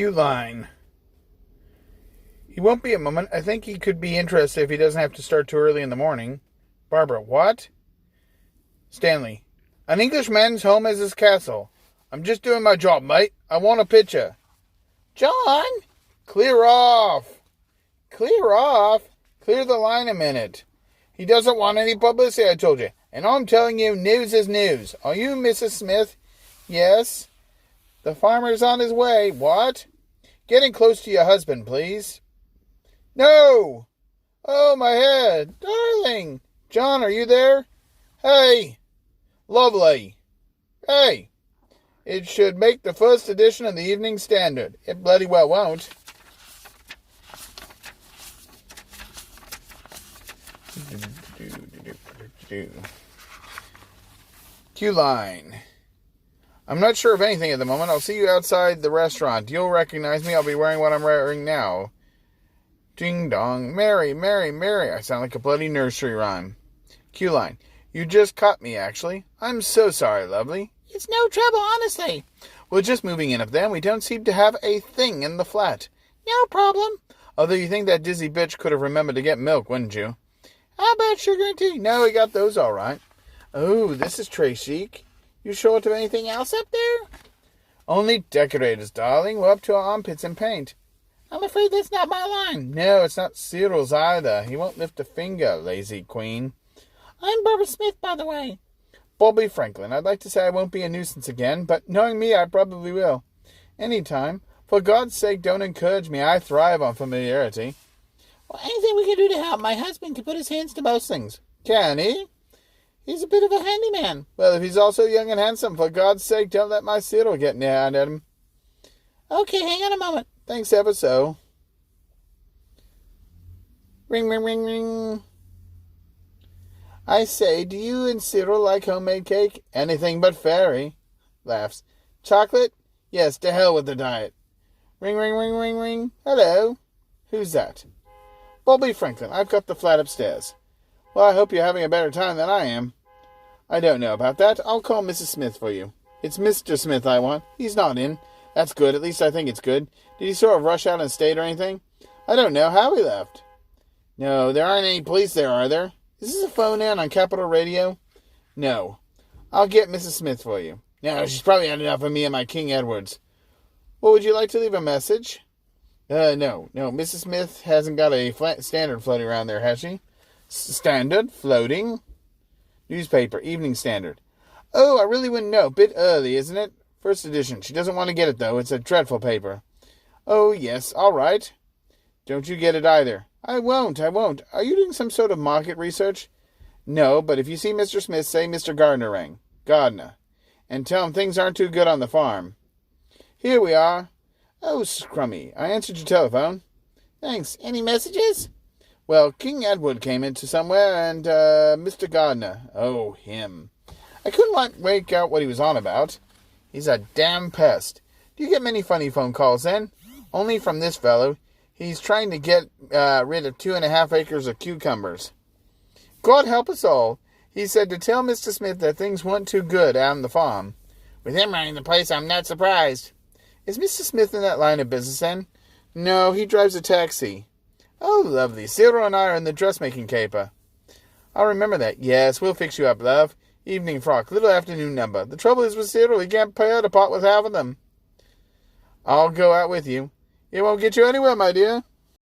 Cue line. He won't be a moment. I think he could be interested if he doesn't have to start too early in the morning. Barbara, what? Stanley, an Englishman's home is his castle. I'm just doing my job, mate. I want a picture. John, clear off. Clear off? Clear the line a minute. He doesn't want any publicity, I told you. And I'm telling you, news is news. Are you Mrs. Smith? Yes. The farmer's on his way. What? Getting close to your husband, please. No! Oh, my head. Darling! John, are you there? Hey! Lovely! Hey! It should make the first edition of the Evening Standard. It bloody well won't. Cue line. I'm not sure of anything at the moment. I'll see you outside the restaurant. You'll recognize me. I'll be wearing what I'm wearing now. Ding dong. Mary, Mary, Mary. I sound like a bloody nursery rhyme. Cue line. You just caught me, actually. I'm so sorry, lovely. It's no trouble, honestly. We're just moving in up there, and we don't seem to have a thing in the flat. No problem. Although you think that dizzy bitch could have remembered to get milk, wouldn't you? How about sugar and tea? No, we got those all right. Oh, this is très chic. You short of anything else up there? Only decorators, darling. We're up to our armpits in paint. I'm afraid that's not my line. No, it's not Cyril's either. He won't lift a finger, lazy queen. I'm Barbara Smith, by the way. Bobby Franklin. I'd like to say I won't be a nuisance again, but knowing me, I probably will. Any time. For God's sake, don't encourage me. I thrive on familiarity. Well, anything we can do to help. My husband can put his hands to most things. Can he? He's a bit of a handyman. Well, if he's also young and handsome, for God's sake, don't let my Cyril get in your hand at him. Okay, hang on a moment. Thanks ever so. Ring, ring, ring, ring. I say, do you and Cyril like homemade cake? Anything but fairy. Laughs. Chocolate? Yes, to hell with the diet. Ring, ring, ring, ring, ring. Hello. Who's that? Bobby Franklin. I've got the flat upstairs. Well, I hope you're having a better time than I am. I don't know about that. I'll call Mrs. Smith for you. It's Mr. Smith I want. He's not in. That's good. At least I think it's good. Did he sort of rush out and stayed or anything? I don't know how he left. No, there aren't any police there, are there? Is this a phone in on Capital Radio? No. I'll get Mrs. Smith for you. No, she's probably had enough of me and my King Edwards. Well, would you like to leave a message? No. Mrs. Smith hasn't got a standard floating around there, has she? Standard? Floating? Newspaper, Evening Standard. Oh, I really wouldn't know. Bit early, isn't it? First edition. She doesn't want to get it, though. It's a dreadful paper. Oh, yes, all right. Don't you get it either. I won't. Are you doing some sort of market research? No, but if you see Mr. Smith, say Mr. Gardner rang. Gardner. And tell him things aren't too good on the farm. Here we are. Oh, scrummy. I answered your telephone. Thanks. Any messages? Well, King Edward came into somewhere, and, Mr. Gardner. Oh, him. I couldn't make out what he was on about. He's a damn pest. Do you get many funny phone calls, then? Only from this fellow. He's trying to get rid of 2.5 acres of cucumbers. God help us all. He said to tell Mr. Smith that things weren't too good out on the farm. With him running the place, I'm not surprised. Is Mr. Smith in that line of business, then? No, he drives a taxi. Oh, lovely. Cyril and I are in the dressmaking caper. I'll remember that. Yes, we'll fix you up, love. Evening frock, little afternoon number. The trouble is with Cyril, he can't pay out a pot with half of them. I'll go out with you. It won't get you anywhere, my dear.